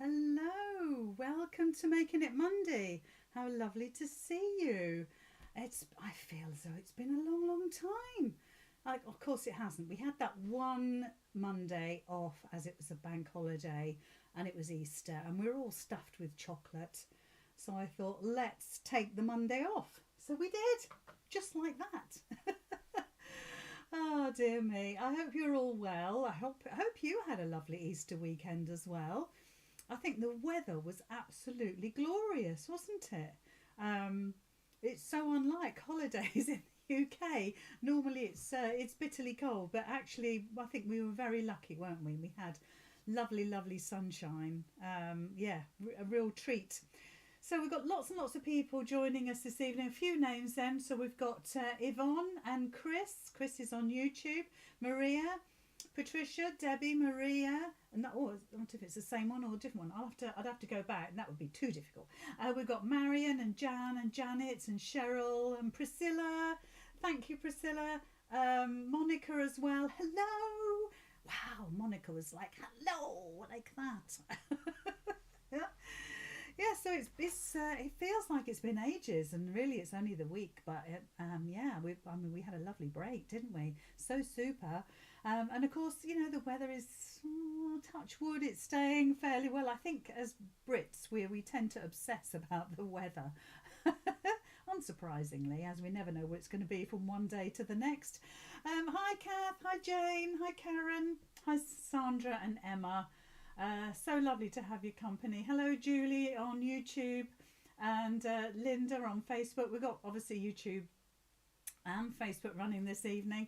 Hello, welcome to Making It Monday. How lovely to see you. I feel as though it's been a long, long time. Of course, it hasn't. We had that one Monday off as it was a bank holiday and it was Easter, and we were all stuffed with chocolate. So I thought, let's take the Monday off. So we did, just like that. Oh dear me. I hope you're all well. I hope you had a lovely Easter weekend as well. I think the weather was absolutely glorious, wasn't it? Um, it's so unlike holidays in the UK. Normally it's bitterly cold, but actually I think we were very lucky, weren't we? We had lovely, lovely sunshine. Yeah, a real treat. So we've got lots and lots of people joining us this evening. A few names then. So we've got Yvonne and Chris. Chris is on YouTube. Maria, Patricia, Debbie, Maria, and I wonder if it's the same one or a different one. I'd have to go back, and that would be too difficult. We've got Marion and Jan and Janet and Cheryl and Priscilla. Thank you, Priscilla. Monica as well. Hello. Wow, Monica was like hello, like that. Yeah. Yeah, so it feels like it's been ages, and really it's only the week. But yeah, we had a lovely break, didn't we? So super, and of course, the weather is touch wood, it's staying fairly well. I think as Brits, we tend to obsess about the weather, unsurprisingly, as we never know what it's going to be from one day to the next. Hi Kath, hi Jane, hi Karen, hi Sandra and Emma. So lovely to have your company. Hello, Julie on YouTube and Linda on Facebook. We've got obviously YouTube and Facebook running this evening,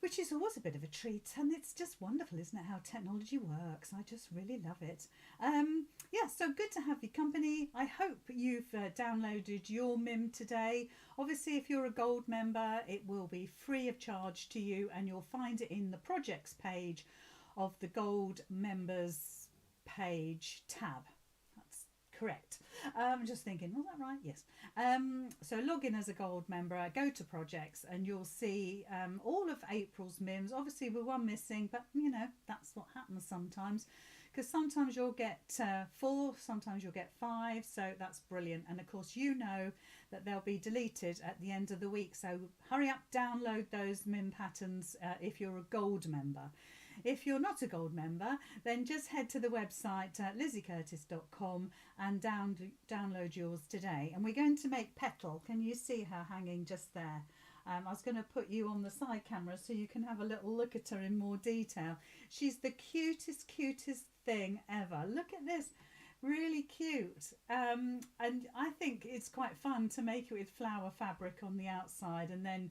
which is always a bit of a treat. And it's just wonderful, isn't it, how technology works? I just really love it. Yeah, so good to have your company. I hope you've downloaded your MIM today. Obviously, if you're a gold member, it will be free of charge to you, and you'll find it in the projects page of the gold members page tab. That's correct. Just thinking, was that right? Yes. So log in as a gold member, go to projects, and you'll see all of April's MIMs. Obviously we're one missing, but that's what happens sometimes, because sometimes you'll get 4, sometimes you'll get 5, so that's brilliant. And of course that they'll be deleted at the end of the week, so hurry up, download those MIM patterns if you're a gold member. If you're not a gold member, then just head to the website lizzycurtis.com and download yours today. And we're going to make Petal. Can you see her hanging just there? I was going to put you on the side camera so you can have a little look at her in more detail. She's the cutest thing ever. Look at this. Really cute. And I think it's quite fun to make it with flower fabric on the outside and then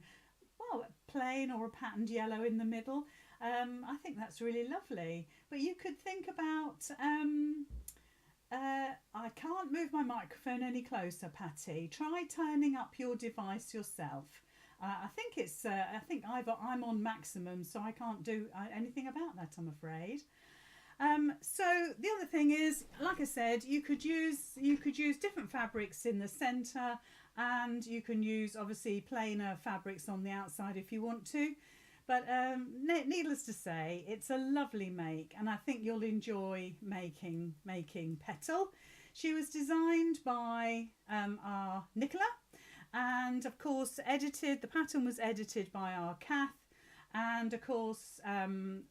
plain or a patterned yellow in the middle. I think that's really lovely. But you could think about I can't move my microphone any closer, Patty. Try turning up your device yourself. I think I'm on maximum, so I can't do anything about that, I'm afraid. So the other thing is, like I said, you could use different fabrics in the centre, and you can use obviously plainer fabrics on the outside if you want to. But needless to say, it's a lovely make, and I think you'll enjoy making Petal. She was designed by our Nicola, and of course the pattern was edited by our Kath. And of course,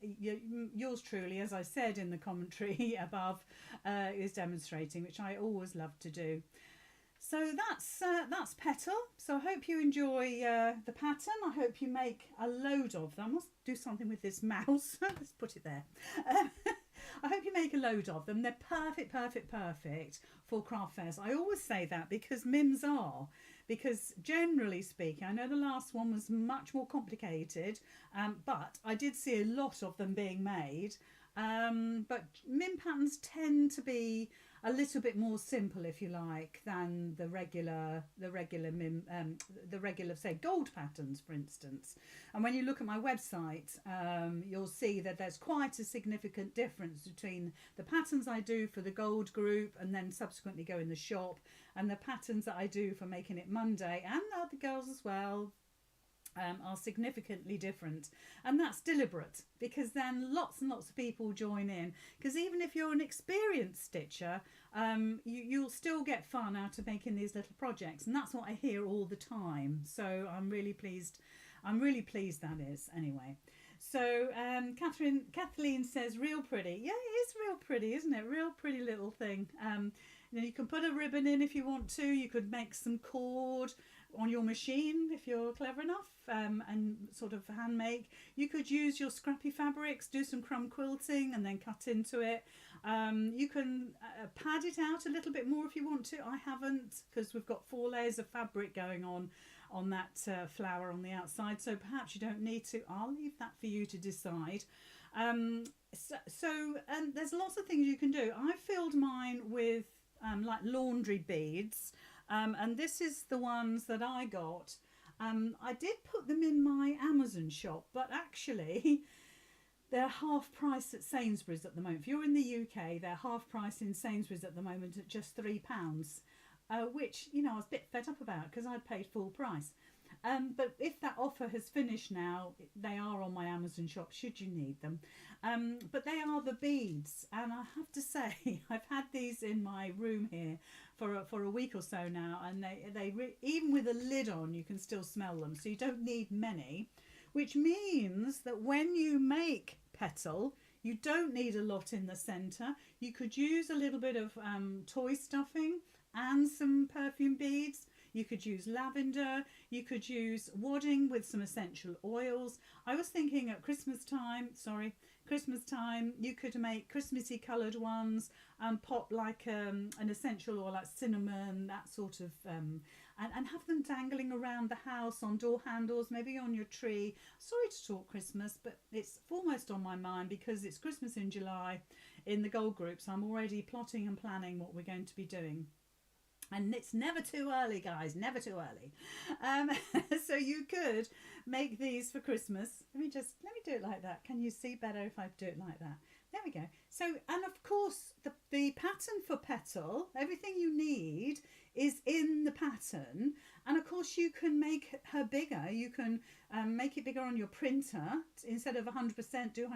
yours truly, as I said in the commentary above, is demonstrating, which I always love to do. So that's Petal. So I hope you enjoy the pattern. I hope you make a load of them. I must do something with this mouse. Let's put it there. I hope you make a load of them. They're perfect for craft fairs. I always say that because MIMs are. Because generally speaking, I know the last one was much more complicated, but I did see a lot of them being made. But MIM patterns tend to be a little bit more simple, if you like, than the regular MIM, the regular, say, gold patterns, for instance. And when you look at my website, you'll see that there's quite a significant difference between the patterns I do for the gold group and then subsequently go in the shop, and the patterns that I do for Making It Monday and the other girls as well. are significantly different, and that's deliberate, because then lots and lots of people join in, because even if you're an experienced stitcher, you'll still get fun out of making these little projects, and that's what I hear all the time. So I'm really pleased that is, anyway. So Kathleen says real pretty. Yeah, it is real pretty, isn't it? Real pretty little thing. You can put a ribbon in if you want to. You could make some cord on your machine if you're clever enough, and sort of hand make. You could use your scrappy fabrics, do some crumb quilting and then cut into it. You can pad it out a little bit more if you want to. I haven't, because we've got 4 layers of fabric going on that flower on the outside, so perhaps you don't need to. I'll leave that for you to decide. And there's lots of things you can do. I filled mine with like laundry beads, and this is the ones that I got. I did put them in my Amazon shop, but actually they're half price at Sainsbury's at the moment. If you're in the UK, they're half price in Sainsbury's at the moment at just £3, which, you know, I was a bit fed up about because I'd paid full price. But if that offer has finished now, they are on my Amazon shop should you need them. But they are the beads, and I have to say I've had these in my room here for a week or so now, and even with a lid on you can still smell them, so you don't need many, which means that when you make petal you don't need a lot in the centre. You could use a little bit of toy stuffing and some perfume beads. You could use lavender, you could use wadding with some essential oils. I was thinking at Christmas time, you could make Christmassy coloured ones and pop like an essential oil like cinnamon, that sort of, and have them dangling around the house on door handles, maybe on your tree. Sorry to talk Christmas, but it's foremost on my mind because it's Christmas in July in the gold groups. I'm already plotting and planning what we're going to be doing. And it's never too early, guys, never too early. So you could make these for Christmas. Let me do it like that. Can you see better if I do it like that? There we go. So, and of course, the pattern for petal, everything you need is in the pattern. And of course, you can make her bigger. You can make it bigger on your printer. Instead of 100%, do 150%.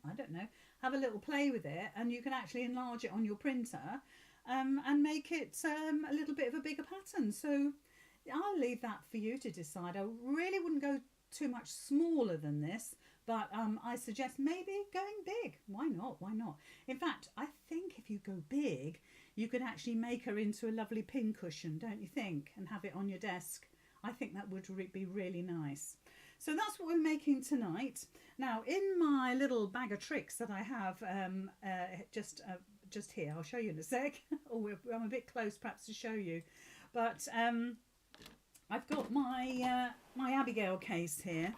I don't know. Have a little play with it. And you can actually enlarge it on your printer. And make it a little bit of a bigger pattern. So I'll leave that for you to decide. I really wouldn't go too much smaller than this, but I suggest maybe going big. Why not? Why not? In fact, I think if you go big, you could actually make her into a lovely pin cushion, don't you think? And have it on your desk. I think that would be really nice. So that's what we're making tonight. Now, in my little bag of tricks that I have just here, I'll show you in a sec. I'm a bit close perhaps to show you, but I've got my my Abigail case here,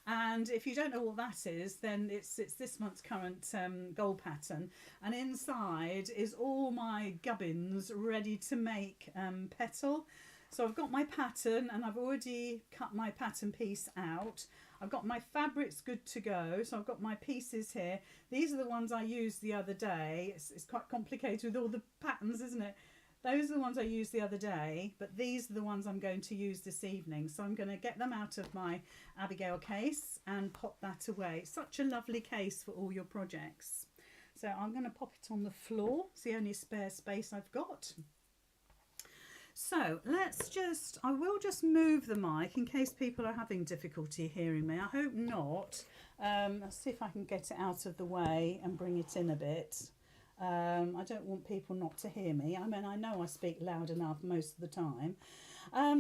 and if you don't know what that is, then it's this month's current gold pattern, and inside is all my gubbins ready to make petal. So I've got my pattern, and I've already cut my pattern piece out. I've got my fabrics good to go, so I've got my pieces here. These are the ones I used the other day. It's quite complicated with all the patterns, isn't it? Those are the ones I used the other day, but these are the ones I'm going to use this evening. So I'm going to get them out of my Abigail case and pop that away. Such a lovely case for all your projects. So I'm going to pop it on the floor. It's the only spare space I've got. So I will just move the mic in case people are having difficulty hearing me. I hope not. Let's see if I can get it out of the way and bring it in a bit. I don't want people not to hear me. I mean, I know I speak loud enough most of the time.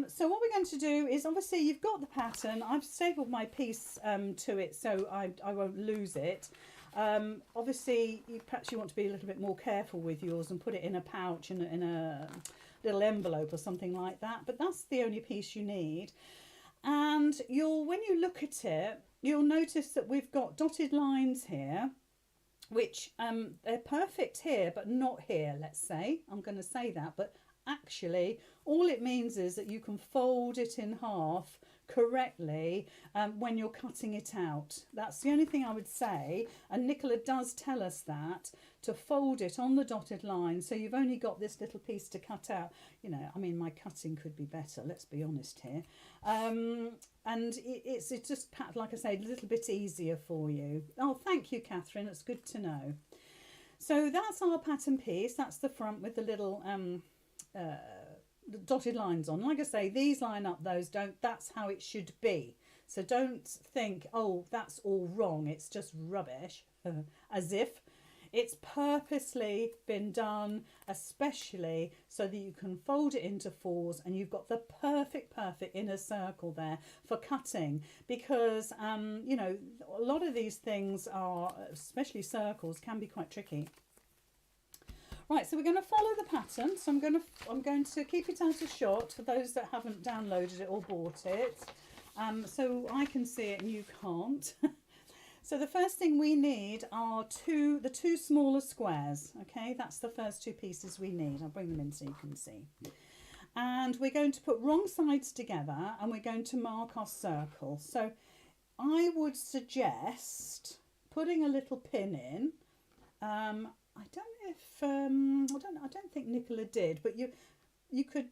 So what we're going to do is, obviously you've got the pattern. I've stapled my piece to it so I won't lose it. Obviously, perhaps you want to be a little bit more careful with yours and put it in a pouch, in a little envelope or something like that, but that's the only piece you need. And when you look at it, you'll notice that we've got dotted lines here, which they're perfect here but not here, let's say. I'm going to say that, but actually all it means is that you can fold it in half correctly when you're cutting it out. That's the only thing I would say, and Nicola does tell us that, to fold it on the dotted line so you've only got this little piece to cut out. You know, I mean, my cutting could be better, let's be honest here. And it's just, like I say, a little bit easier for you. Oh, thank you, Catherine, it's good to know. So that's our pattern piece. That's the front with the little dotted lines on. Like I say, these line up, those don't. That's how it should be. So don't think, oh, that's all wrong, it's just rubbish, as if. It's purposely been done, especially so that you can fold it into fours and you've got the perfect inner circle there for cutting, because you know, a lot of these things are, especially circles, can be quite tricky. Right, so we're going to follow the pattern. So I'm going to keep it out of shot for those that haven't downloaded it or bought it, so I can see it and you can't. So the first thing we need are the two smaller squares. Okay, that's the first two pieces we need. I'll bring them in so you can see. And we're going to put wrong sides together and we're going to mark our circle. So I would suggest putting a little pin in. I don't think Nicola did, but you could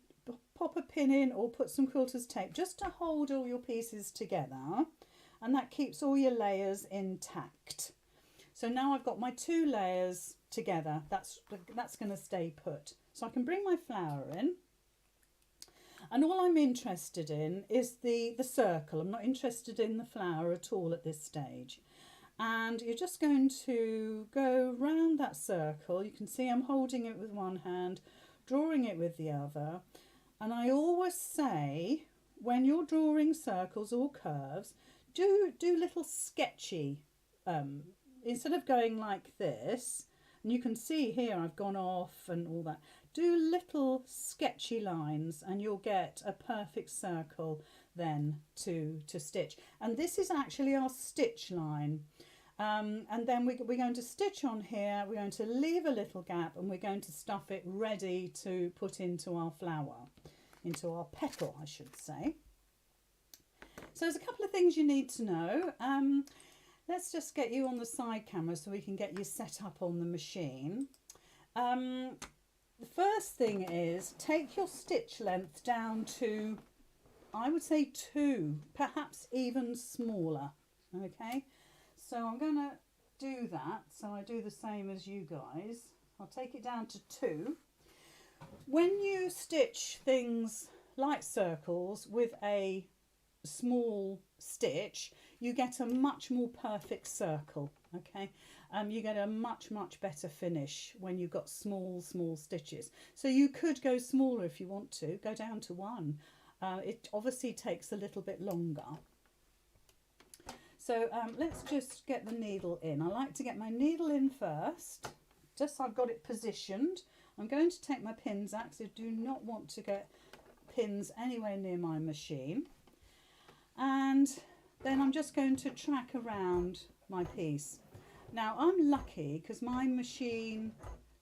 pop a pin in or put some quilter's tape just to hold all your pieces together, and that keeps all your layers intact. So now I've got my two layers together. That's going to stay put. So I can bring my flower in, and all I'm interested in is the circle. I'm not interested in the flower at all at this stage. And you're just going to go round that circle. You can see I'm holding it with one hand, drawing it with the other. And I always say, when you're drawing circles or curves, do little sketchy, instead of going like this, and you can see here I've gone off and all that, do little sketchy lines and you'll get a perfect circle then to stitch. And this is actually our stitch line. And then we're going to stitch on here, we're going to leave a little gap, and we're going to stuff it ready to put into our flower, into our petal, I should say. So there's a couple of things you need to know. Let's just get you on the side camera so we can get you set up on the machine. The first thing is, take your stitch length down to, I would say 2, perhaps even smaller. Okay, so I'm going to do that. So I do the same as you guys. I'll take it down to 2. When you stitch things like circles with a small stitch, you get a much more perfect circle. Okay, you get a much better finish when you've got small stitches. So you could go smaller if you want to, go down to 1. It obviously takes a little bit longer. So let's just get the needle in. I like to get my needle in first, just so I've got it positioned. I'm going to take my pins out because I do not want to get pins anywhere near my machine. And then I'm just going to track around my piece. Now I'm lucky because my machine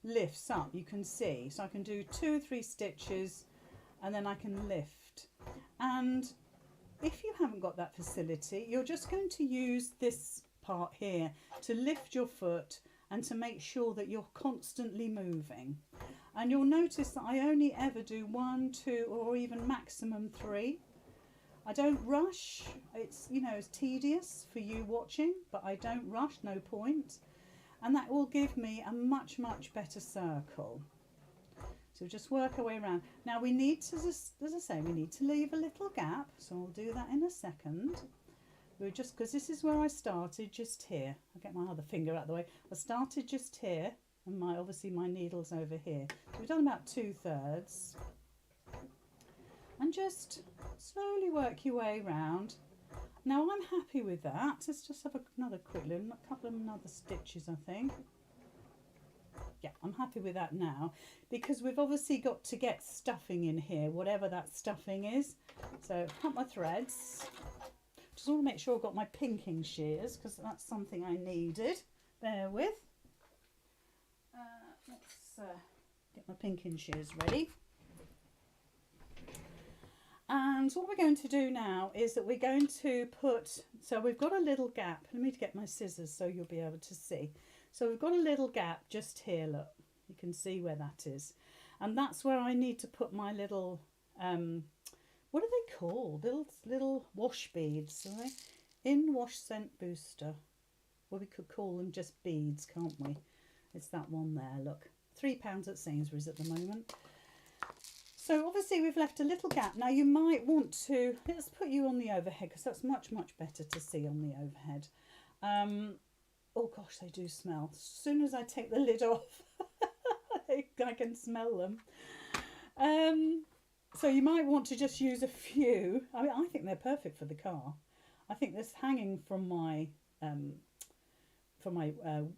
lifts up, you can see. So I can do 2 or 3 stitches and then I can lift. And if you haven't got that facility, you're just going to use this part here to lift your foot and to make sure that you're constantly moving. And you'll notice that I only ever do 1, 2 or even maximum 3. I don't rush. It's, you know, it's tedious for you watching, but I don't rush, no point. And that will give me a much better circle. So just work our way around. Now we need to, just, as I say, we need to leave a little gap. So I'll do that in a second. We're just, because this is where I started, just here. I'll get my other finger out of the way. I started just here, and obviously my needle's over here. So we've done about 2/3. And just slowly work your way around. Now I'm happy with that. Let's just have another quick look, a couple of another stitches, I think. Yeah, I'm happy with that now, because we've obviously got to get stuffing in here, whatever that stuffing is. So cut my threads. Just want to make sure I've got my pinking shears, because that's something I needed. Bear with. Let's get my pinking shears ready. And what we're going to do now is that we're going to put, so we've got a little gap. Let me get my scissors so you'll be able to see. So we've got a little gap just here, look. You can see where that is. And that's where I need to put my little, what are they called? Little wash beads, are they? In Wash Scent Booster. Well, we could call them just beads, can't we? It's that one there, look. £3 at Sainsbury's at the moment. So obviously we've left a little gap. Now you might want to, let's put you on the overhead because that's much, much better to see on the overhead. Oh gosh, they do smell. As soon as I take the lid off, I can smell them. So you might want to just use a few. I mean, I think they're perfect for the car. I think this hanging from my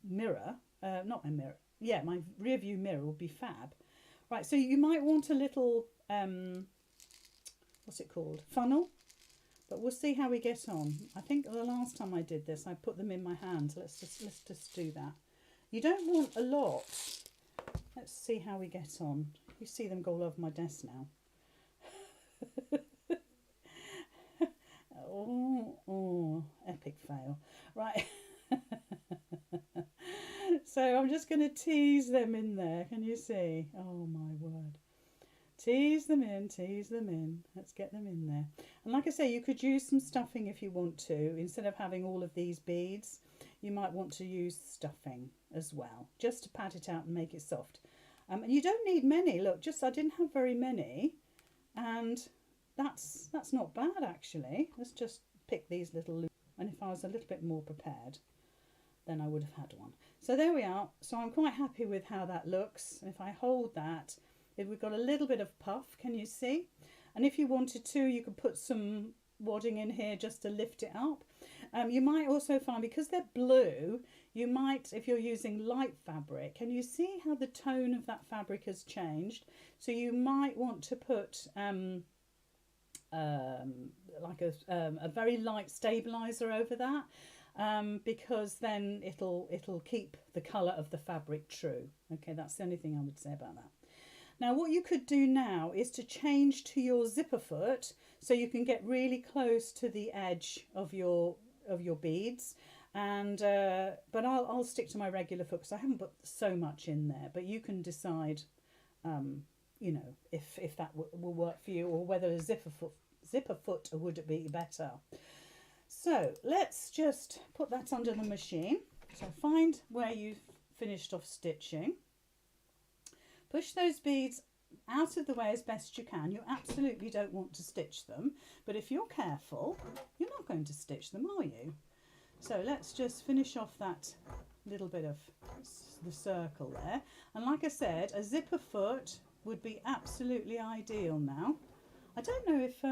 mirror, not my mirror, yeah, my rear view mirror would be fab. Right, so you might want a little, what's it called, funnel, but we'll see how we get on. I think the last time I did this, I put them in my hand. Let's just do that. You don't want a lot. Let's see how we get on. You see them go all over my desk now. Oh, epic fail. Right. So I'm just going to tease them in there. Can you see? Oh my word. Tease them in, tease them in. Let's get them in there. And like I say, you could use some stuffing if you want to. Instead of having all of these beads, you might want to use stuffing as well, just to pat it out and make it soft. And you don't need many. Look, just I didn't have very many. And that's not bad, actually. Let's just pick these little loops. And if I was a little bit more prepared, then I would have had one. So there we are. So I'm quite happy with how that looks. If I hold that, we've got a little bit of puff, can you see? And if you wanted to, you could put some wadding in here just to lift it up. You might also find, because they're blue, you might, if you're using light fabric, can you see how the tone of that fabric has changed? So you might want to put like a very light stabilizer over that. Because then it'll keep the colour of the fabric true. Okay, that's the only thing I would say about that. Now what you could do now is to change to your zipper foot so you can get really close to the edge of your beads. And but I'll stick to my regular foot because I haven't put so much in there. But you can decide, you know, if that will work for you, or whether a zipper foot would be better. So let's just put that under the machine. So find where you've finished off stitching. Push those beads out of the way as best you can. You absolutely don't want to stitch them, but if you're careful, you're not going to stitch them, are you? So let's just finish off that little bit of the circle there. And like I said, a zipper foot would be absolutely ideal now. I don't know if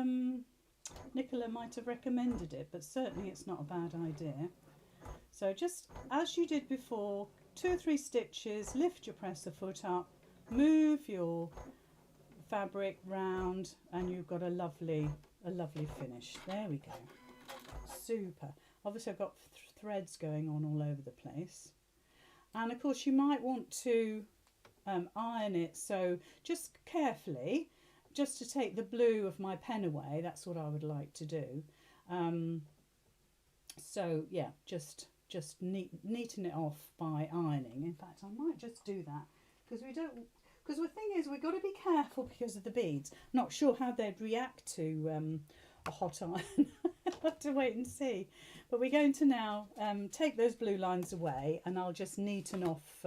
Nicola might have recommended it, but certainly it's not a bad idea. So just as you did before, 2 or 3 stitches, lift your presser foot up, move your fabric round, and you've got a lovely finish. There we go. Super. Obviously I've got threads going on all over the place. And of course you might want to iron it, so just carefully, just to take the blue of my pen away. That's what I would like to do. So yeah, just neaten it off by ironing. In fact, I might just do that because the thing is, we've got to be careful because of the beads. Not sure how they'd react to a hot iron. I'll have to wait and see. But we're going to now take those blue lines away, and I'll just neaten off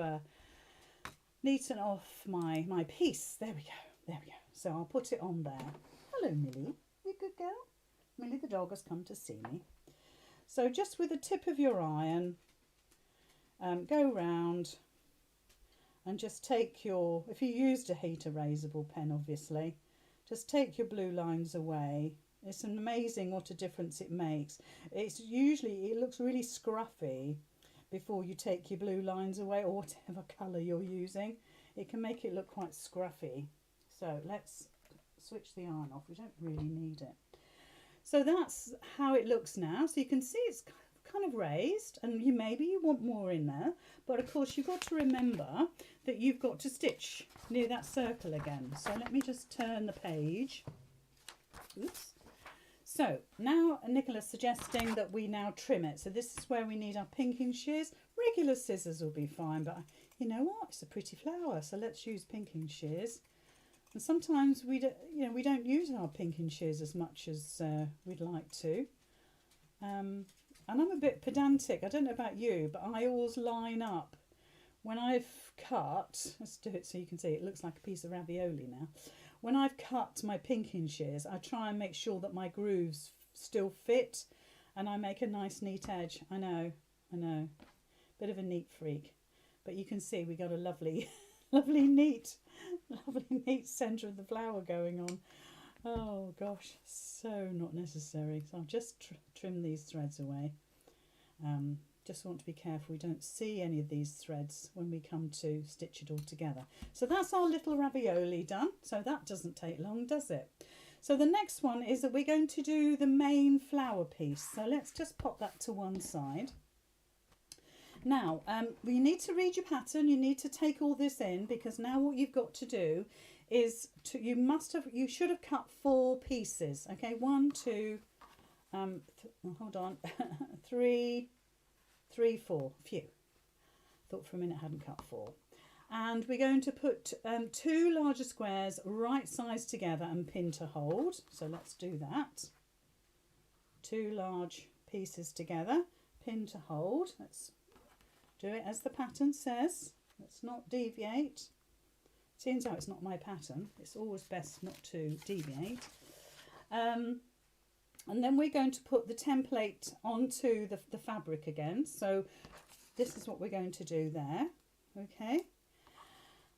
my piece. There we go. There we go. So I'll put it on there. Hello, Millie. You good girl? Millie the dog has come to see me. So just with the tip of your iron, go round and just take your, if you used a heat erasable pen obviously, just take your blue lines away. It's amazing what a difference it makes. It's usually, it looks really scruffy before you take your blue lines away, or whatever colour you're using. It can make it look quite scruffy. So let's switch the iron off. We don't really need it. So that's how it looks now. So you can see it's kind of raised, and maybe you want more in there. But of course you've got to remember that you've got to stitch near that circle again. So let me just turn the page. Oops. So now Nicola's suggesting that we now trim it. So this is where we need our pinking shears. Regular scissors will be fine, but you know what? It's a pretty flower, so let's use pinking shears. And sometimes we don't use our pinking shears as much as we'd like to. And I'm a bit pedantic. I don't know about you, but I always line up when I've cut. Let's do it so you can see. It looks like a piece of ravioli now. When I've cut my pinking shears, I try and make sure that my grooves still fit, and I make a nice neat edge. I know, bit of a neat freak, but you can see we got a lovely, lovely neat centre of the flower going on. Oh gosh, so not necessary. So I'll just trim these threads away. Just want to be careful we don't see any of these threads when we come to stitch it all together. So that's our little ravioli done. So that doesn't take long, does it? So the next one is that we're going to do the main flower piece. So let's just pop that to one side. Now, you need to read your pattern. You need to take all this in, because now what you've got to do is you should have cut 4 pieces. Okay, 1, 2, hold on, 3, 4. Phew. Thought for a minute I hadn't cut 4. And we're going to put 2 larger squares right sides together and pin to hold. So let's do that. 2 large pieces together, pin to hold. Let's do it as the pattern says. Let's not deviate. Seems how it's not my pattern, it's always best not to deviate. And then we're going to put the template onto the fabric again. So this is what we're going to do there. Okay.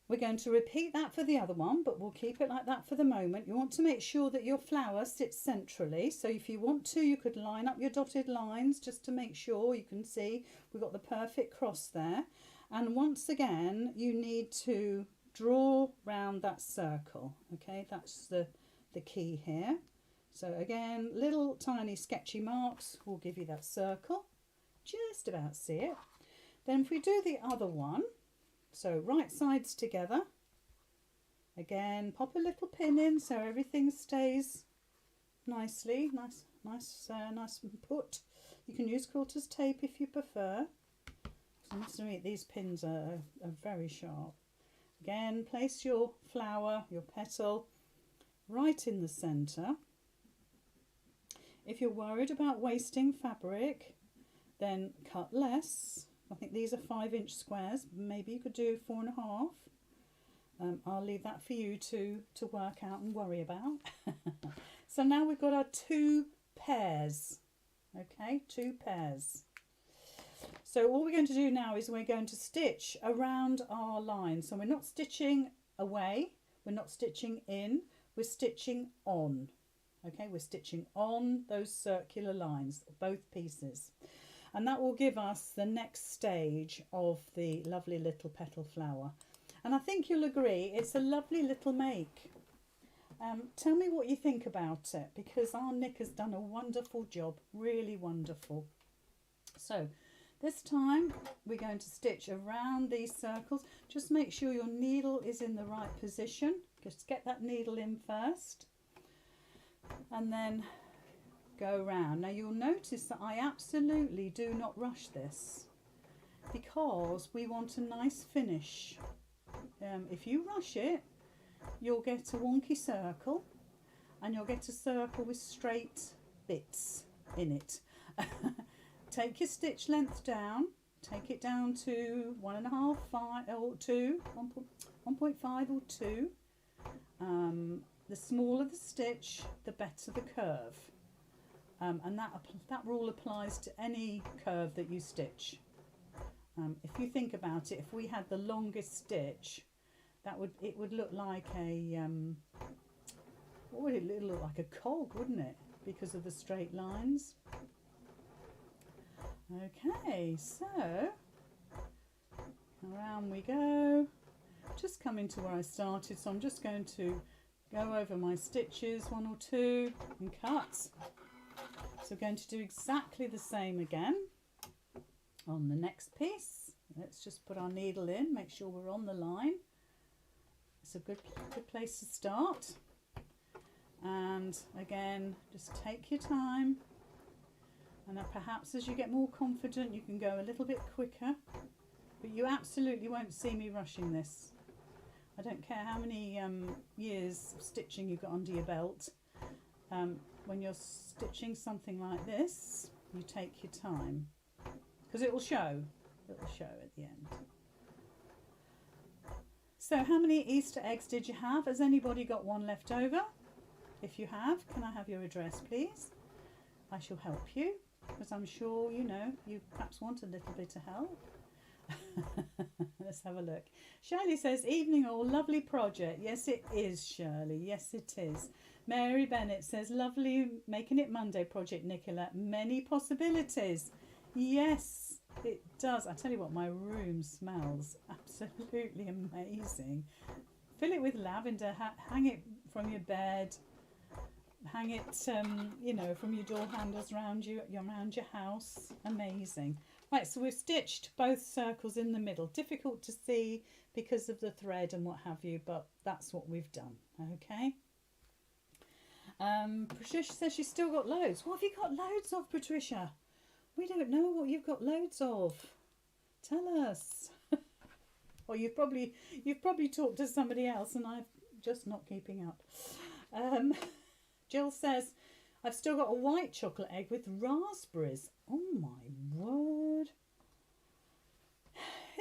We're going to repeat that for the other one, but we'll keep it like that for the moment. You want to make sure that your flower sits centrally. So if you want to, you could line up your dotted lines just to make sure you can see we've got the perfect cross there. And once again, you need to draw round that circle. Okay, that's the key here. So again, little tiny sketchy marks will give you that circle. Just about see it. Then if we do the other one, so right sides together, again pop a little pin in so everything stays nicely, nice and put. You can use quilter's tape if you prefer. So I must admit these pins are very sharp. Again, place your flower, your petal, right in the centre. If you're worried about wasting fabric, then cut less. I think these are 5-inch squares. Maybe you could do 4.5. I'll leave that for you to work out and worry about. So now we've got our 2 pairs. Okay, 2 pairs. So all we're going to do now is we're going to stitch around our line. So we're not stitching away, we're not stitching in, we're stitching on. Okay, we're stitching on those circular lines, both pieces. And that will give us the next stage of the lovely little petal flower. And I think you'll agree, it's a lovely little make. Tell me what you think about it, because our Nick has done a wonderful job, really wonderful. So this time we're going to stitch around these circles. Just make sure your needle is in the right position. Just get that needle in first. And then go round. Now you'll notice that I absolutely do not rush this, because we want a nice finish. If you rush it, you'll get a wonky circle, and you'll get a circle with straight bits in it. Take your stitch length down, take it down to 1.5, 5 or 2, 1.5 or 2. The smaller the stitch, the better the curve. And that rule applies to any curve that you stitch. If you think about it, if we had the longest stitch, it would look like a what would it look like? A cog, wouldn't it? Because of the straight lines. Okay, so around we go. Just coming to where I started, so I'm just going to go over my stitches, 1 or 2, and cut. So we're going to do exactly the same again on the next piece. Let's just put our needle in, make sure we're on the line. It's a good place to start. And again, just take your time. And perhaps as you get more confident, you can go a little bit quicker. But you absolutely won't see me rushing this. I don't care how many years of stitching you've got under your belt. When you're stitching something like this, you take your time. Because it will show. It will show at the end. So how many Easter eggs did you have? Has anybody got one left over? If you have, can I have your address, please? I shall help you, because I'm sure, you know, you perhaps want a little bit of help. Let's have a look. Shirley says, evening all, lovely project. Yes, it is, Shirley. Yes, it is. Mary Bennett says, lovely Making It Monday project, Nicola. Many possibilities. Yes, it does. I tell you what, my room smells absolutely amazing. Fill it with lavender, hang it from your bed, hang it, you know, from your door handles around your house. Amazing. Right, so we've stitched both circles in the middle. Difficult to see because of the thread and what have you, but that's what we've done. Okay. Patricia says she's still got loads. What have you got loads of, Patricia? We don't know what you've got loads of. Tell us. Or you've probably talked to somebody else and I'm just not keeping up. Jill says, I've still got a white chocolate egg with raspberries. Oh my word.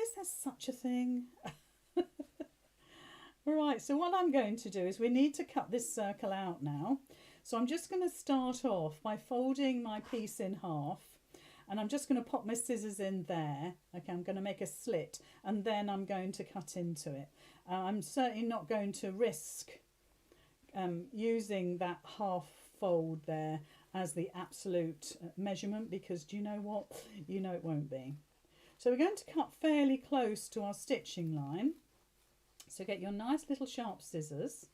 Is there such a thing? Right, so what I'm going to do is we need to cut this circle out now. So I'm just going to start off by folding my piece in half. And I'm just going to pop my scissors in there. Okay, I'm going to make a slit and then I'm going to cut into it. I'm certainly not going to risk using that half fold there as the absolute measurement, because do you know what? You know it won't be. So we're going to cut fairly close to our stitching line. So get your nice little sharp scissors.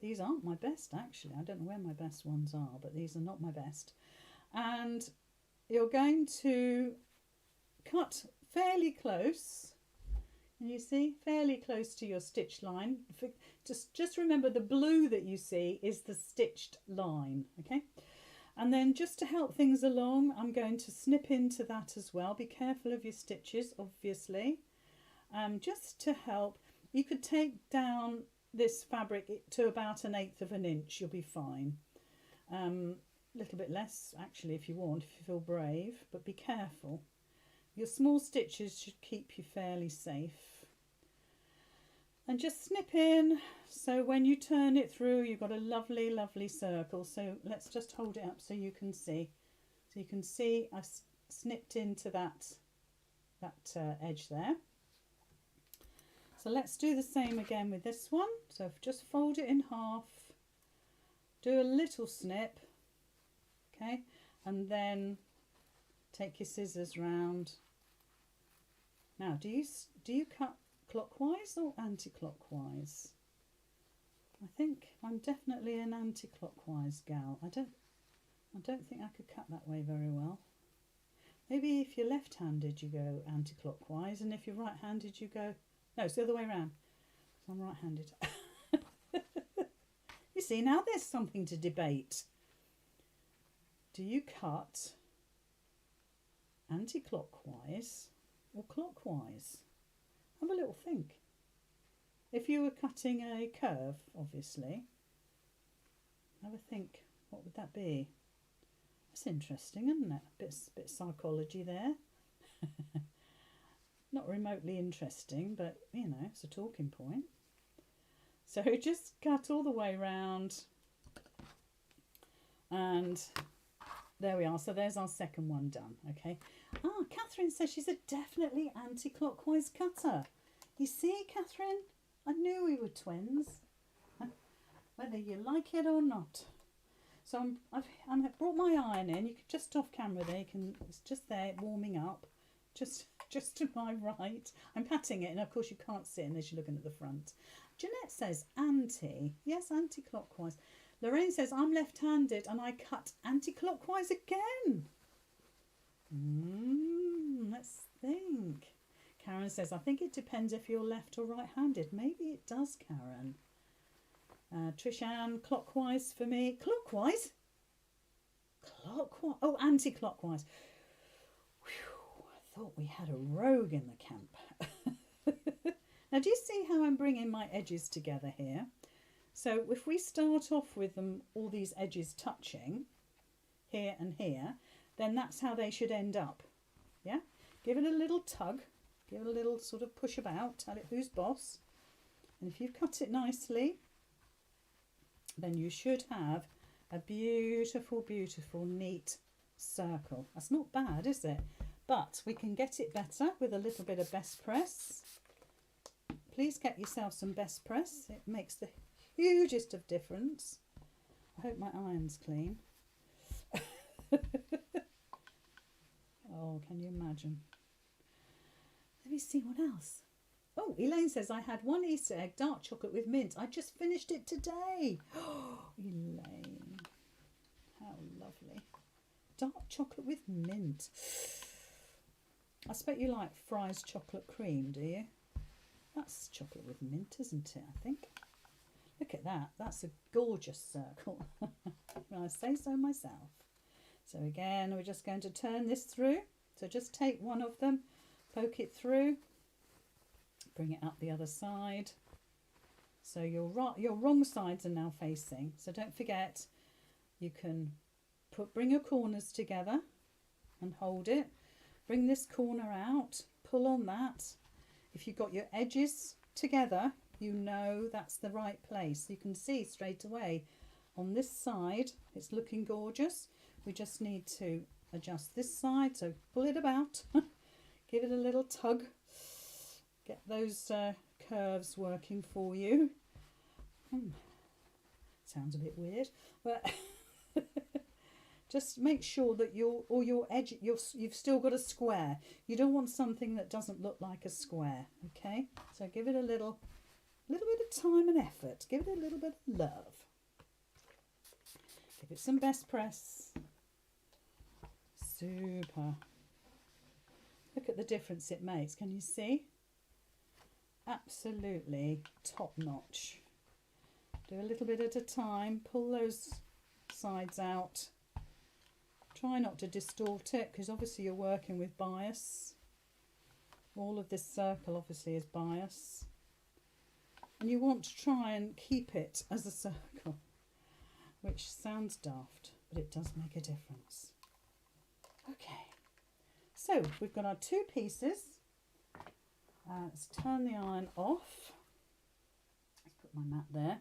These aren't my best actually. I don't know where my best ones are, but these are not my best. And you're going to cut fairly close. And you see, fairly close to your stitch line. Just remember the blue that you see is the stitched line, okay? And then just to help things along, I'm going to snip into that as well. Be careful of your stitches, obviously. Just to help, you could take down this fabric to about 1/8 of an inch, you'll be fine. A little bit less, actually, if you want, if you feel brave, but be careful. Your small stitches should keep you fairly safe. And just snip in, so when you turn it through, you've got a lovely, lovely circle. So let's just hold it up so you can see. So you can see I've snipped into that edge there. So let's do the same again with this one. So just fold it in half, do a little snip, okay, and then take your scissors round. Now, do you cut clockwise or anti-clockwise? I think I'm definitely an anti-clockwise gal. I don't think I could cut that way very well. Maybe if you're left-handed you go anti-clockwise, and if you're right-handed you go, no, it's the other way around. So I'm right-handed. You see, now there's something to debate. Do you cut anti-clockwise or clockwise? Have a little think. If you were cutting a curve, obviously, have a think, what would that be? That's interesting, isn't it? Bit psychology there. Not remotely interesting, but you know, it's a talking point. So just cut all the way round, and there we are. So there's our second one done. Okay. Ah, Catherine says she's a definitely anti-clockwise cutter. You see, Catherine, I knew we were twins, whether you like it or not. So I've brought my iron in. You can just off camera there. You can. It's just there warming up, just to my right. I'm patting it, and of course you can't see it unless you're looking at the front. Jeanette says anti. Yes, anti-clockwise. Lorraine says I'm left-handed and I cut anti-clockwise again. Let's think. Karen says I think it depends if you're left or right-handed. Maybe it does, Karen. Trish-Ann, clockwise for me. Clockwise? Clockwise? Oh, anti-clockwise. Whew, I thought we had a rogue in the camp. Now, do you see how I'm bringing my edges together here? So if we start off with them, all these edges touching, here and here, then that's how they should end up. Yeah? Give it a little tug. Give it a little sort of push about. Tell it who's boss. And if you've cut it nicely, then you should have a beautiful, beautiful, neat circle. That's not bad, is it? But we can get it better with a little bit of best press. Please get yourself some best press. It makes the hugest of difference. I hope my iron's clean. Oh, can you imagine? Let me see what else. Oh, Elaine says, I had one Easter egg, dark chocolate with mint. I just finished it today. Oh, Elaine. How lovely. Dark chocolate with mint. I expect you like Fry's chocolate cream, do you? That's chocolate with mint, isn't it, I think? Look at that. That's a gorgeous circle. I say so myself. So again, we're just going to turn this through. So just take one of them, poke it through, bring it up the other side. So your wrong sides are now facing. So don't forget, you can bring your corners together and hold it. Bring this corner out, pull on that. If you've got your edges together, you know that's the right place. You can see straight away on this side, it's looking gorgeous. We just need to adjust this side, so pull it about, give it a little tug, get those curves working for you. Sounds a bit weird, but just make sure that your edge, you've still got a square. You don't want something that doesn't look like a square. Okay, so give it a little bit of time and effort. Give it a little bit of love. Give it some best press. Super. Look at the difference it makes. Can you see? Absolutely top notch. Do a little bit at a time. Pull those sides out. Try not to distort it, because obviously you're working with bias. All of this circle obviously is bias. And you want to try and keep it as a circle, which sounds daft, but it does make a difference. Okay, so we've got our two pieces. Let's turn the iron off. Let's put my mat there.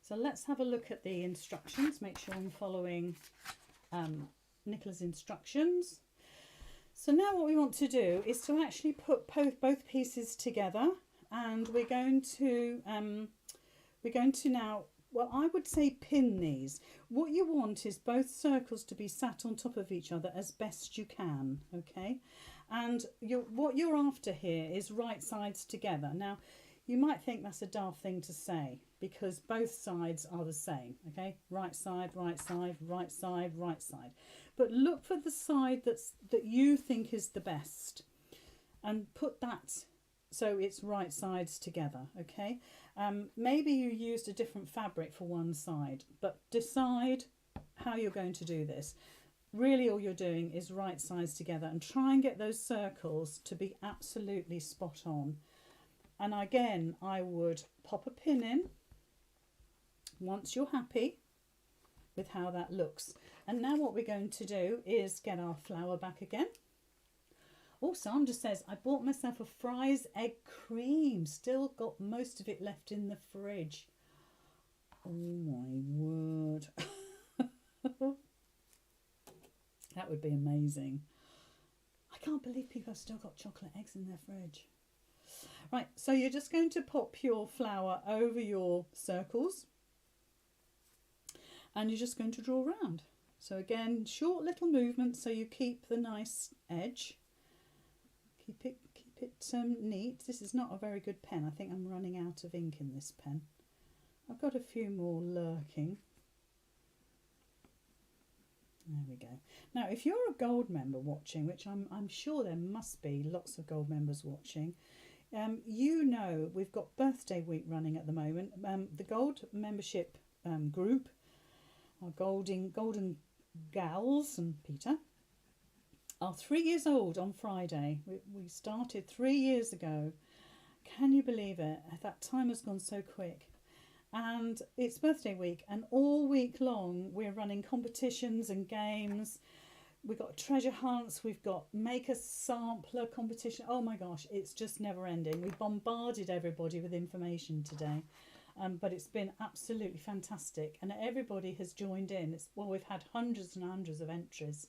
So let's have a look at the instructions, make sure I'm following Nicola's instructions. So now what we want to do is to actually put both pieces together, and we're going to now, well, I would say pin these. What you want is both circles to be sat on top of each other as best you can, okay? And what you're after here is right sides together. Now, you might think that's a daft thing to say, because both sides are the same, okay? Right side, right side, right side, right side. But look for the side that you think is the best, and put that so it's right sides together, okay? Maybe you used a different fabric for one side, but decide how you're going to do this. Really all you're doing is right sides together, and try and get those circles to be absolutely spot on. And again, I would pop a pin in once you're happy with how that looks. And now what we're going to do is get our flour back again. Oh, Sandra says, I bought myself a Fry's egg cream. Still got most of it left in the fridge. Oh my word. That would be amazing. I can't believe people have still got chocolate eggs in their fridge. Right, so you're just going to pop your flour over your circles, and you're just going to draw around. So again, short little movements so you keep the nice edge. Keep it neat. This is not a very good pen. I think I'm running out of ink in this pen. I've got a few more lurking. There we go. Now, if you're a gold member watching, which I'm sure there must be lots of gold members watching, you know we've got birthday week running at the moment. The gold membership group, our golden gals and Peter, are 3 years old on Friday. We started 3 years ago. Can you believe it? That time has gone so quick. And it's birthday week, and all week long we're running competitions and games. We've got treasure hunts, we've got make a sampler competition. Oh my gosh, it's just never ending. We've bombarded everybody with information today, but it's been absolutely fantastic, and everybody has joined in. We've had hundreds and hundreds of entries.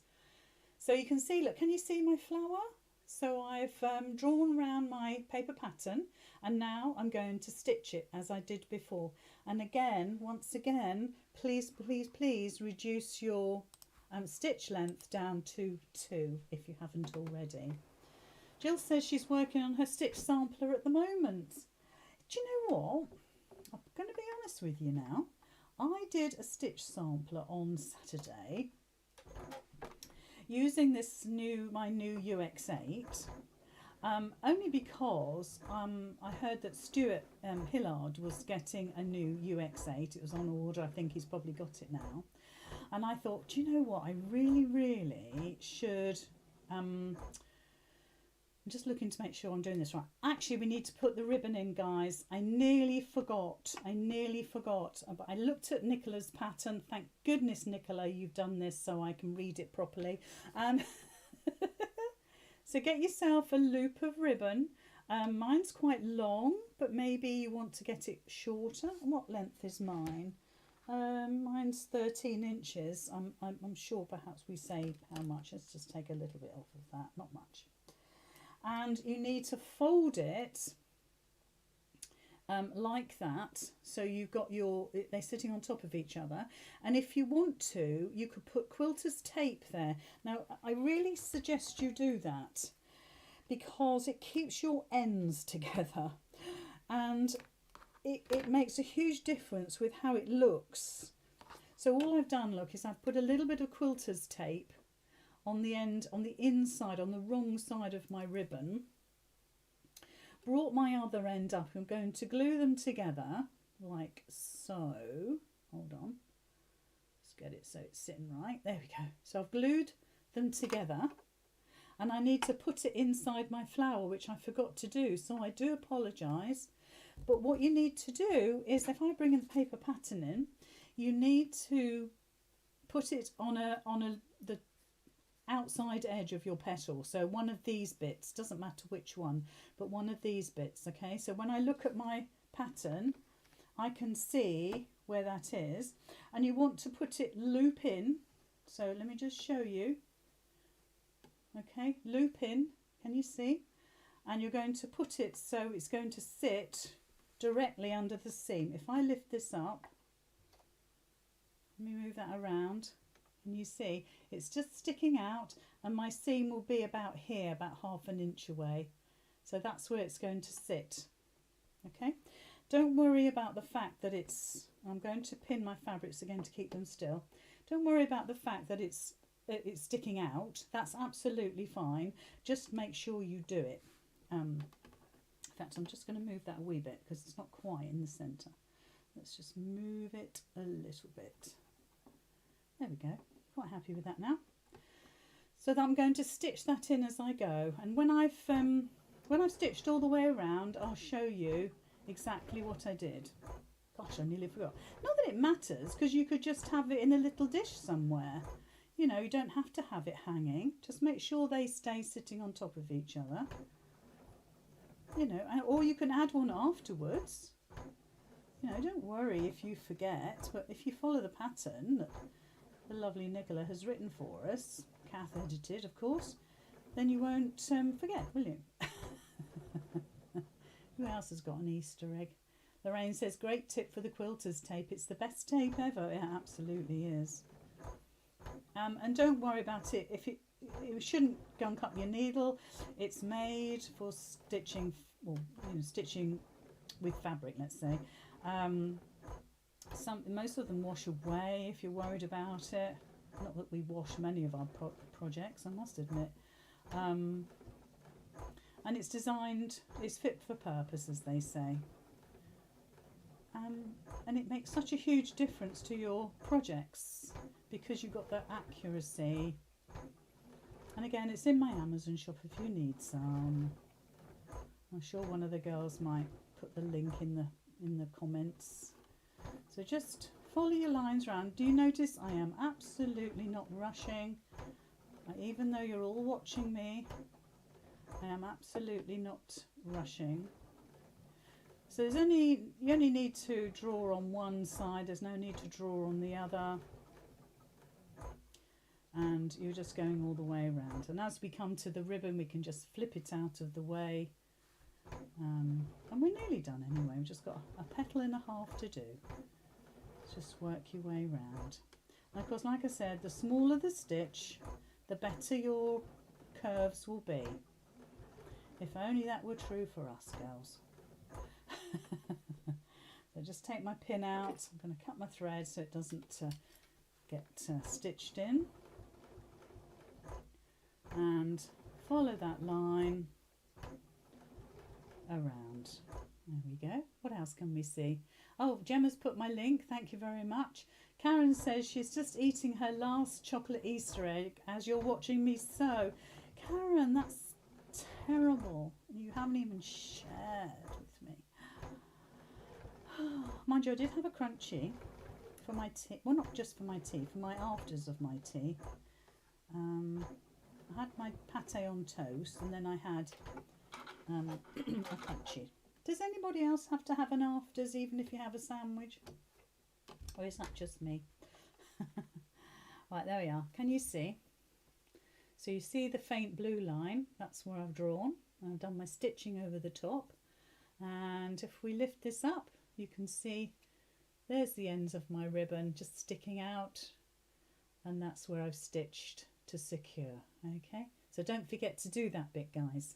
So you can see, look, can you see my flower? So I've drawn around my paper pattern, and now I'm going to stitch it as I did before. And again, once again, please reduce your stitch length down to 2 if you haven't already. Jill says she's working on her stitch sampler at the moment. Do you know what? I'm going to be honest with you now. I did a stitch sampler on Saturday using my new UX8, only because I heard that Stuart Hillard was getting a new UX8. It was on order. I think he's probably got it now. And I thought, do you know what? I really should. I'm just looking to make sure I'm doing this right. Actually, we need to put the ribbon in, guys. I nearly forgot. But I looked at Nicola's pattern. Thank goodness, Nicola, you've done this so I can read it properly. So get yourself a loop of ribbon. Mine's quite long, but maybe you want to get it shorter. What length is mine? Mine's 13 inches. I'm sure perhaps we say how much. Let's just take a little bit off of that, not much. And you need to fold it like that. So you've got they're sitting on top of each other. And if you want to, you could put quilter's tape there. Now, I really suggest you do that because it keeps your ends together. And it makes a huge difference with how it looks. So all I've done, look, is I've put a little bit of quilter's tape on the end, on the inside, on the wrong side of my ribbon. Brought my other end up. I'm going to glue them together like so. Hold on. Let's get it so it's sitting right. There we go. So I've glued them together. And I need to put it inside my flower, which I forgot to do. So I do apologise. But what you need to do is, if I bring the paper pattern in, you need to put it on the outside edge of your petal. So one of these bits, doesn't matter which one, but one of these bits, okay? So when I look at my pattern, I can see where that is. And you want to put it loop in. So let me just show you. Okay, loop in. Can you see? And you're going to put it so it's going to sit directly under the seam. If I lift this up, let me move that around, and you see it's just sticking out, and my seam will be about here, about ½ an inch away. So that's where it's going to sit. Okay, don't worry about the fact that I'm going to pin my fabrics again to keep them still. Don't worry about the fact that it's sticking out. That's absolutely fine. Just make sure you do it. In fact, I'm just going to move that a wee bit because it's not quite in the centre. Let's just move it a little bit. There we go. Quite happy with that now. So I'm going to stitch that in as I go. And when I've stitched all the way around, I'll show you exactly what I did. Gosh, I nearly forgot. Not that it matters, because you could just have it in a little dish somewhere. You know, you don't have to have it hanging. Just make sure they stay sitting on top of each other. You know, or you can add one afterwards. You know, don't worry if you forget, but if you follow the pattern that the lovely Nicola has written for us, Kath edited, of course, then you won't forget, will you? Who else has got an Easter egg? Lorraine says, great tip for the quilter's tape. It's the best tape ever. It absolutely is. And don't worry about it. If it shouldn't gunk up your needle. It's made for stitching, well, you know, stitching with fabric, let's say. Most of them wash away if you're worried about it. Not that we wash many of our projects, I must admit. and it's designed, it's fit for purpose, as they say. And it makes such a huge difference to your projects because you've got the accuracy. And again, it's in my Amazon shop if you need some. I'm sure one of the girls might put the link in the comments. So just follow your lines around. Do you notice I am absolutely not rushing? Even though you're all watching me, I am absolutely not rushing. So you only need to draw on one side, there's no need to draw on the other. And you're just going all the way around. And as we come to the ribbon, we can just flip it out of the way. And we're nearly done anyway. We've just got a petal and a half to do. Just work your way around. And of course, like I said, the smaller the stitch, the better your curves will be. If only that were true for us girls. So just take my pin out. I'm going to cut my thread so it doesn't get stitched in. And follow that line around. There we go. What else can we see? Oh, Gemma's put my link. Thank you very much. Karen says she's just eating her last chocolate Easter egg as you're watching me sew. Karen, that's terrible. You haven't even shared with me. Mind you, I did have a crunchy for my tea. Well, not just for my tea, for my afters of my tea. I had my pate on toast and then I had a crunchy. Does anybody else have to have an afters even if you have a sandwich? Or is that just me? Right, there we are. Can you see? So you see the faint blue line, that's where I've drawn. I've done my stitching over the top. And if we lift this up, you can see there's the ends of my ribbon just sticking out. And that's where I've stitched to secure. Okay, so don't forget to do that bit, guys.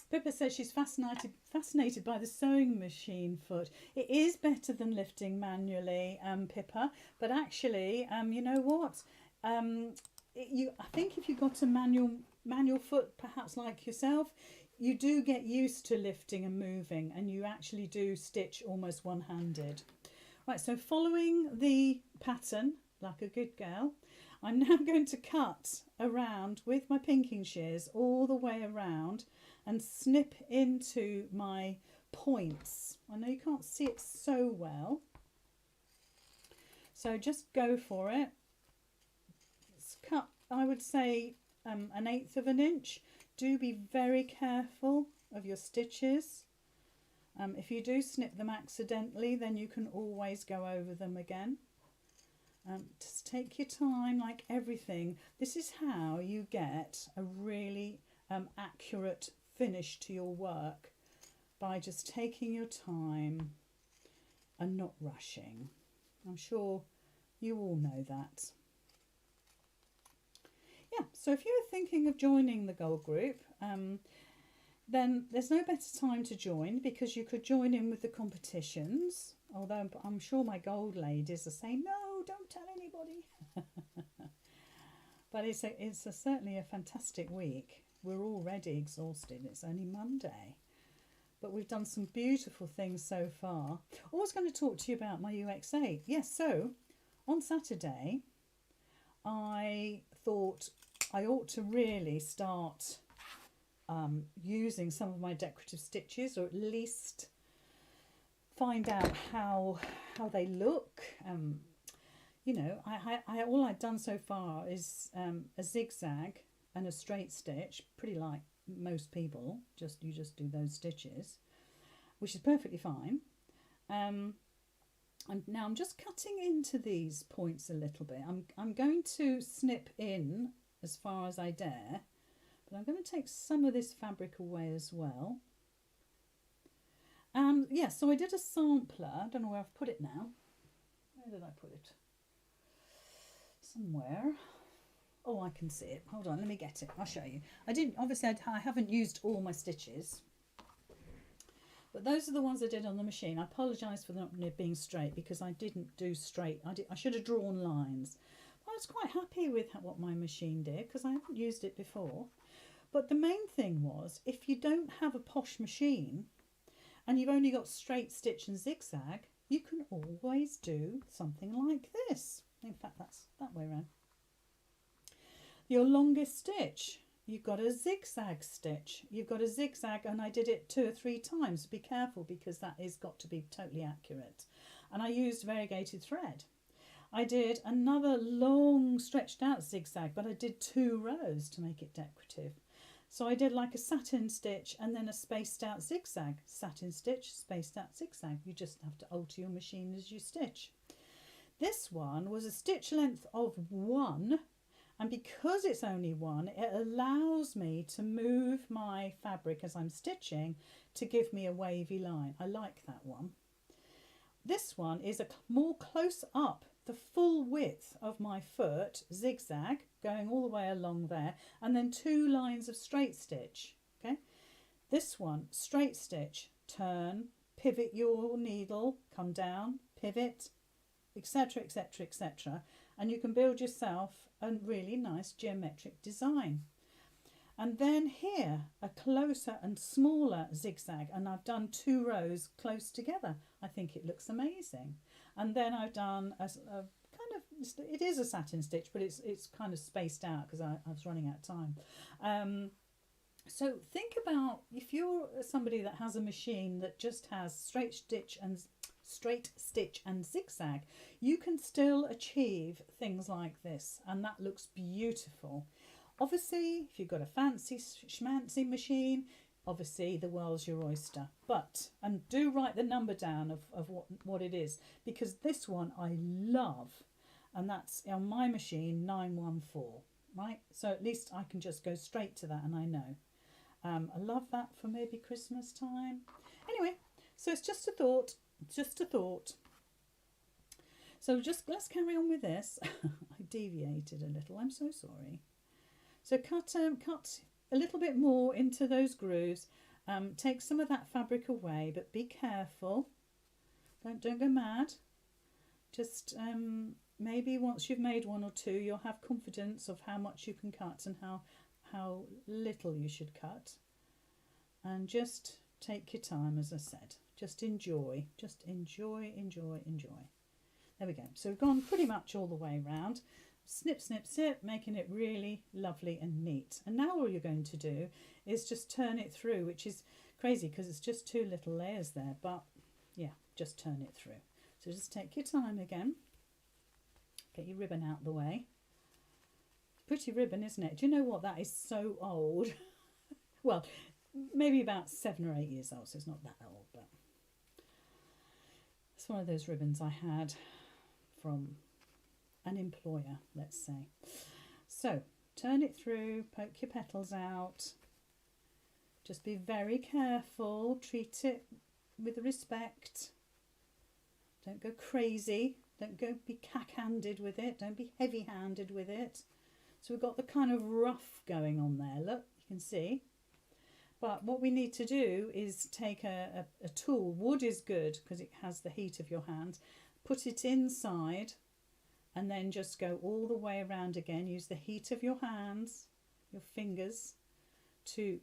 Pippa says she's fascinated by the sewing machine foot. It is better than lifting manually, Pippa, but actually, you know what? I think if you've got a manual foot, perhaps like yourself, you do get used to lifting and moving, and you actually do stitch almost one-handed. Right, so following the pattern, like a good girl, I'm now going to cut around with my pinking shears all the way around and snip into my points. I know you can't see it so well, so just go for it. It's cut, I would say, 1/8 of an inch. Do be very careful of your stitches. If you do snip them accidentally, then you can always go over them again. Just take your time, like everything. This is how you get a really accurate finish to your work, by just taking your time and not rushing. I'm sure you all know that. Yeah, so if you're thinking of joining the gold group, then there's no better time to join, because you could join in with the competitions, although I'm sure my gold ladies are saying, no, don't tell anybody. But it's certainly a fantastic week. We're already exhausted. It's only Monday. But we've done some beautiful things so far. I was going to talk to you about my UX8. Yes, so on Saturday, I thought I ought to really start using some of my decorative stitches, or at least find out how they look. You know, all I've done so far is a zigzag and a straight stitch, pretty like most people. You just do those stitches, which is perfectly fine. And now I'm just cutting into these points a little bit. I'm going to snip in as far as I dare, but I'm going to take some of this fabric away as well. Yeah, so I did a sampler. I don't know where I've put it now. Where did I put it? Somewhere. Oh, I can see it. Hold on, let me get it. I'll show you. Obviously I haven't used all my stitches, but those are the ones I did on the machine. I apologise for not being straight, because I didn't do straight. I should have drawn lines. I was quite happy with what my machine did, because I haven't used it before. But the main thing was, if you don't have a posh machine and you've only got straight stitch and zigzag, you can always do something like this. In fact, that's that way around. Your longest stitch, you've got a zigzag stitch. You've got a zigzag, and I did it 2 or 3 times. Be careful, because that is got to be totally accurate. And I used variegated thread. I did another long stretched out zigzag, but I did 2 rows to make it decorative. So I did like a satin stitch and then a spaced out zigzag. Satin stitch, spaced out zigzag. You just have to alter your machine as you stitch. This one was a stitch length of 1, and because it's only 1, it allows me to move my fabric as I'm stitching to give me a wavy line. I like that one. This one is a more close up, the full width of my foot, zigzag, going all the way along there, and then 2 lines of straight stitch. Okay, this one, straight stitch, turn, pivot your needle, come down, pivot, etc, etc, etc, and you can build yourself a really nice geometric design. And then here, a closer and smaller zigzag, and I've done 2 rows close together. I think it looks amazing. And then I've done a kind of, it is a satin stitch, but it's kind of spaced out because I was running out of time. So think about, if you're somebody that has a machine that just has straight stitch and zigzag, you can still achieve things like this, and that looks beautiful. Obviously, if you've got a fancy schmancy machine, obviously the world's your oyster. But, and do write the number down of what it is, because this one I love, and that's on my machine 914, right? So at least I can just go straight to that, and I know. I love that for maybe Christmas time. Anyway, so it's just a thought, just a thought. So just let's carry on with this. I deviated a little, I'm so sorry. So cut a little bit more into those grooves. Take some of that fabric away, but be careful. Don't go mad. Just maybe once you've made 1 or 2, you'll have confidence of how much you can cut and how little you should cut. And just take your time, as I said. Just enjoy. Just enjoy, enjoy, enjoy. There we go. So we've gone pretty much all the way around. Snip, snip, snip, making it really lovely and neat. And now all you're going to do is just turn it through, which is crazy because it's just 2 little layers there. But yeah, just turn it through. So just take your time again. Get your ribbon out the way. Pretty ribbon, isn't it? Do you know what? That is so old. Well, maybe about 7 or 8 years old, so it's not that old, but it's one of those ribbons I had from an employer, let's say. So turn it through, poke your petals out. Just be very careful. Treat it with respect. Don't go crazy. Don't go be cack-handed with it. Don't be heavy-handed with it. So we've got the kind of rough going on there. Look, you can see. But what we need to do is take a tool. Wood is good because it has the heat of your hand. Put it inside and then just go all the way around again. Use the heat of your hands, your fingers, to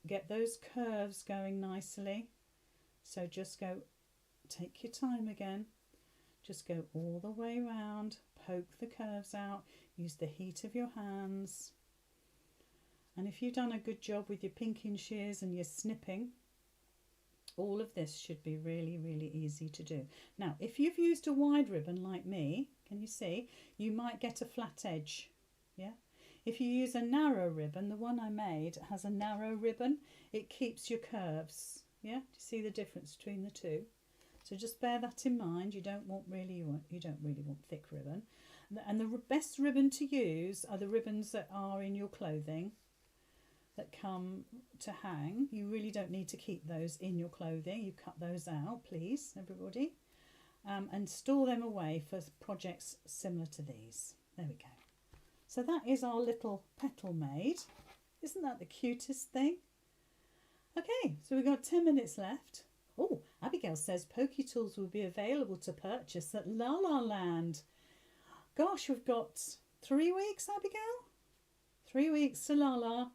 get those curves going nicely. So just go, take your time again. Just go all the way around, poke the curves out, use the heat of your hands. And if you've done a good job with your pinking shears and your snipping, all of this should be really, really easy to do. Now, if you've used a wide ribbon like me, can you see, you might get a flat edge, yeah? If you use a narrow ribbon, the one I made has a narrow ribbon, it keeps your curves, yeah? Do you see the difference between the two? So just bear that in mind. You don't really want thick ribbon. And the best ribbon to use are the ribbons that are in your clothing that come to hang. You really don't need to keep those in your clothing. You cut those out, please, everybody. And store them away for projects similar to these. There we go. So that is our little petal made. Isn't that the cutest thing? Okay, so we've got 10 minutes left. Oh, Abigail says Pokey Tools will be available to purchase at La La Land. Gosh, we've got 3 weeks, Abigail? 3 weeks to La La.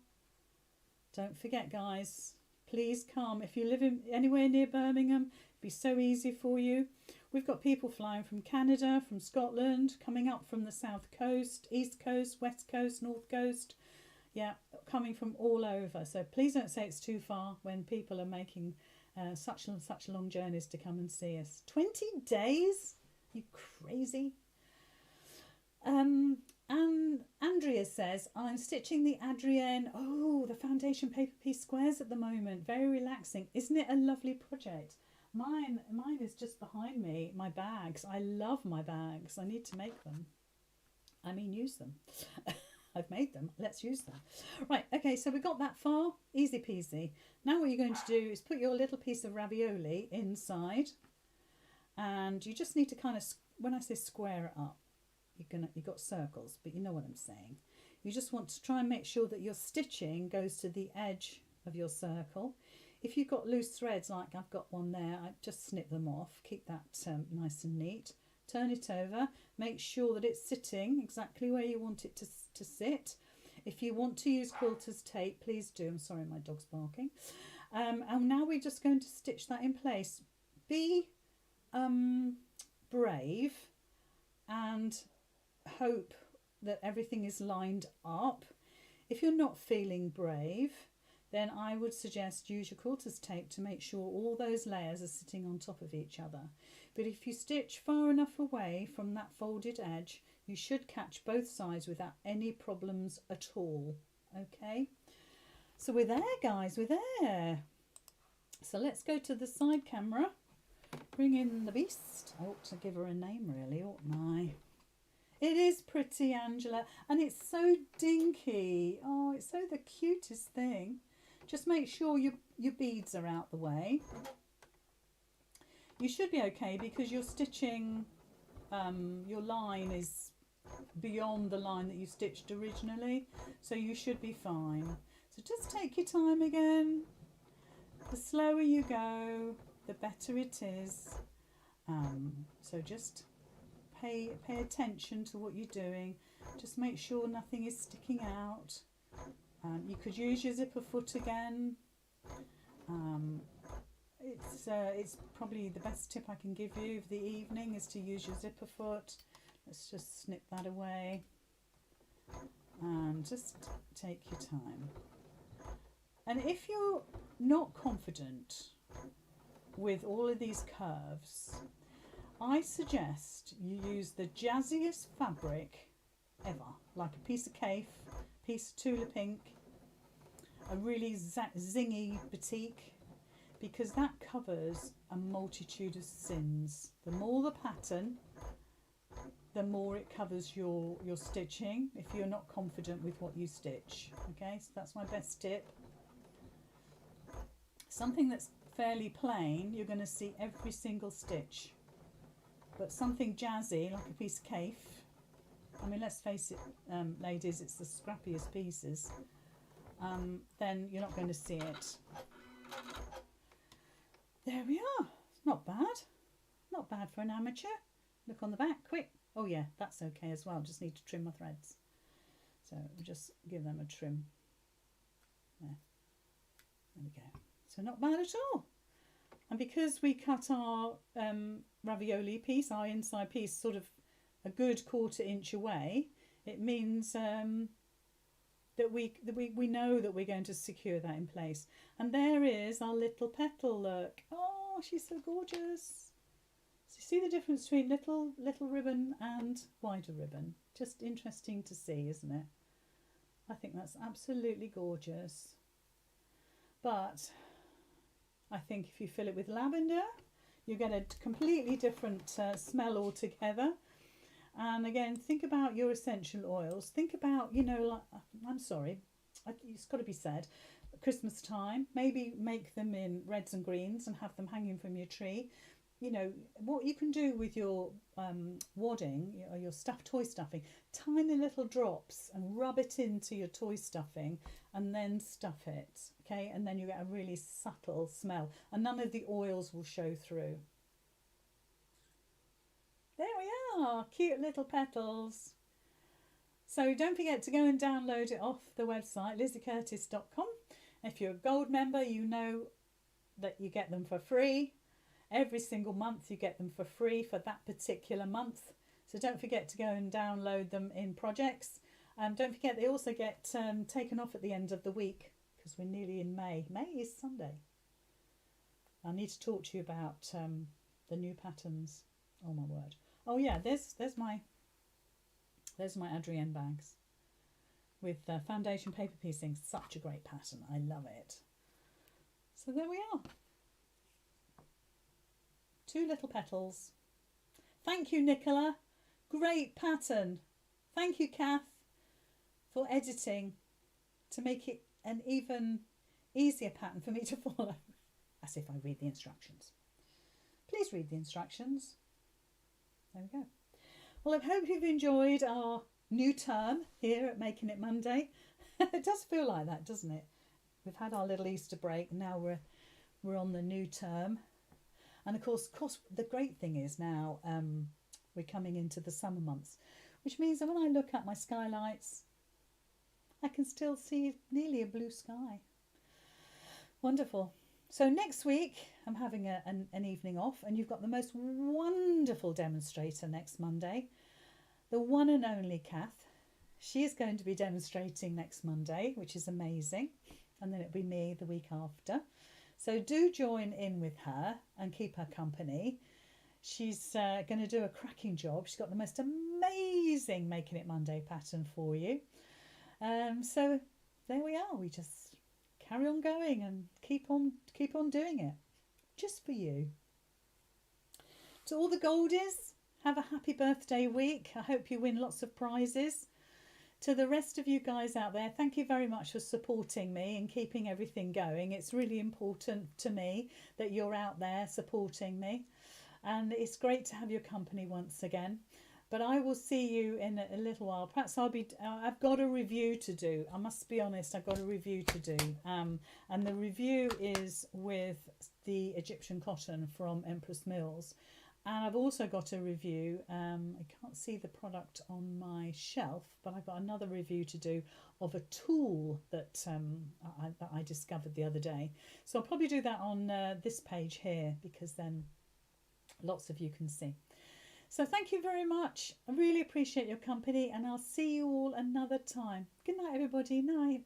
Don't forget, guys, please come. If you live in anywhere near Birmingham, it'd be so easy for you. We've got people flying from Canada, from Scotland, coming up from the south coast, east coast, west coast, north coast. Yeah, coming from all over. So please don't say it's too far when people are making such long journeys to come and see us. 20 days? You crazy? And Andrea says, I'm stitching the Adrienne, the foundation paper piece squares at the moment. Very relaxing. Isn't it a lovely project? Mine is just behind me, my bags. I love my bags. I need to make them. I mean, use them. I've made them. Let's use them. Right, okay, so we got that far. Easy peasy. Now what you're going to do is put your little piece of ravioli inside. And you just need to kind of, when I say square it up, you've got circles, but you know what I'm saying. You just want to try and make sure that your stitching goes to the edge of your circle. If you've got loose threads, like I've got one there, I just snip them off. Keep that nice and neat. Turn it over. Make sure that it's sitting exactly where you want it to sit. If you want to use quilter's tape, please do. I'm sorry, my dog's barking. And now we're just going to stitch that in place. Be brave and hope that everything is lined up. If you're not feeling brave, then I would suggest use your quilter's tape to make sure all those layers are sitting on top of each other. But if you stitch far enough away from that folded edge, you should catch both sides without any problems at all. Okay, so we're there, guys, we're there. So let's go to the side camera, bring in the beast. I ought to give her a name, really, oughtn't I? It is pretty, Angela, and it's so dinky. Oh, it's so the cutest thing. Just make sure your beads are out the way. You should be okay because you're stitching, your line is beyond the line that you stitched originally, so you should be fine. So just take your time again. The slower you go, the better it is. So just pay attention to what you're doing. Just make sure nothing is sticking out. You could use your zipper foot again. It's probably the best tip I can give you for the evening is to use your zipper foot. Let's just snip that away and just take your time. And if you're not confident with all of these curves, I suggest you use the jazziest fabric ever, like a piece of Kath, piece of Tula Pink, a really zingy batik, because that covers a multitude of sins. The more the pattern, the more it covers your stitching if you're not confident with what you stitch. Okay, so that's my best tip. Something that's fairly plain, you're going to see every single stitch. But something jazzy, like a piece of Kath, I mean, let's face it, ladies, it's the scrappiest pieces, then you're not going to see it. There we are. Not bad. Not bad for an amateur. Look on the back, quick. Oh yeah, that's okay as well. Just need to trim my threads. So we'll just give them a trim. There we go. So not bad at all. And because we cut our ravioli piece, our inside piece, sort of a good 1/4 inch away, it means that we know that we're going to secure that in place. And there is our little petal, look. Oh, she's so gorgeous. So you see the difference between little ribbon and wider ribbon. Just interesting to see, isn't it? I think that's absolutely gorgeous. But I think if you fill it with lavender, you get a completely different smell altogether. And again, think about your essential oils. Think about, you know, like, I'm sorry, it's got to be said, Christmas time, maybe make them in reds and greens and have them hanging from your tree. You know, what you can do with your wadding, or your toy stuffing, tiny little drops and rub it into your toy stuffing and then stuff it, okay? And then you get a really subtle smell and none of the oils will show through. There we are, cute little petals. So don't forget to go and download it off the website, lizzycurtis.com, If you're a gold member, you know that you get them for free. Every single month you get them for free for that particular month. So don't forget to go and download them in projects. Don't forget they also get taken off at the end of the week because we're nearly in May. May is Sunday. I need to talk to you about the new patterns. Oh my word. Oh yeah, there's my Adrienne bags with foundation paper piecing. Such a great pattern. I love it. So there we are. 2 little petals. Thank you, Nicola. Great pattern. Thank you, Kath, for editing to make it an even easier pattern for me to follow. As if I read the instructions. Please read the instructions. There we go. Well, I hope you've enjoyed our new term here at Making It Monday. It does feel like that, doesn't it? We've had our little Easter break. Now we're on the new term. And of course, the great thing is now we're coming into the summer months, which means that when I look at my skylights, I can still see nearly a blue sky. Wonderful. So next week, I'm having an evening off, and you've got the most wonderful demonstrator next Monday, the one and only Kath. She is going to be demonstrating next Monday, which is amazing. And then it'll be me the week after. So do join in with her and keep her company. She's going to do a cracking job. She's got the most amazing Making It Monday pattern for you. So there we are. We just carry on going and keep on doing it, just for you. To all the goldies, have a happy birthday week. I hope you win lots of prizes. To the rest of you guys out there, thank you very much for supporting me and keeping everything going. It's really important to me that you're out there supporting me, and it's great to have your company once again. But I will see you in a little while. Perhaps I've got a review to do. I must be honest, I've got a review to do. And the review is with the Egyptian cotton from Empress Mills. And I've also got a review. I can't see the product on my shelf, but I've got another review to do of a tool that I discovered the other day. So I'll probably do that on this page here, because then lots of you can see. So thank you very much. I really appreciate your company, and I'll see you all another time. Good night, everybody. Night.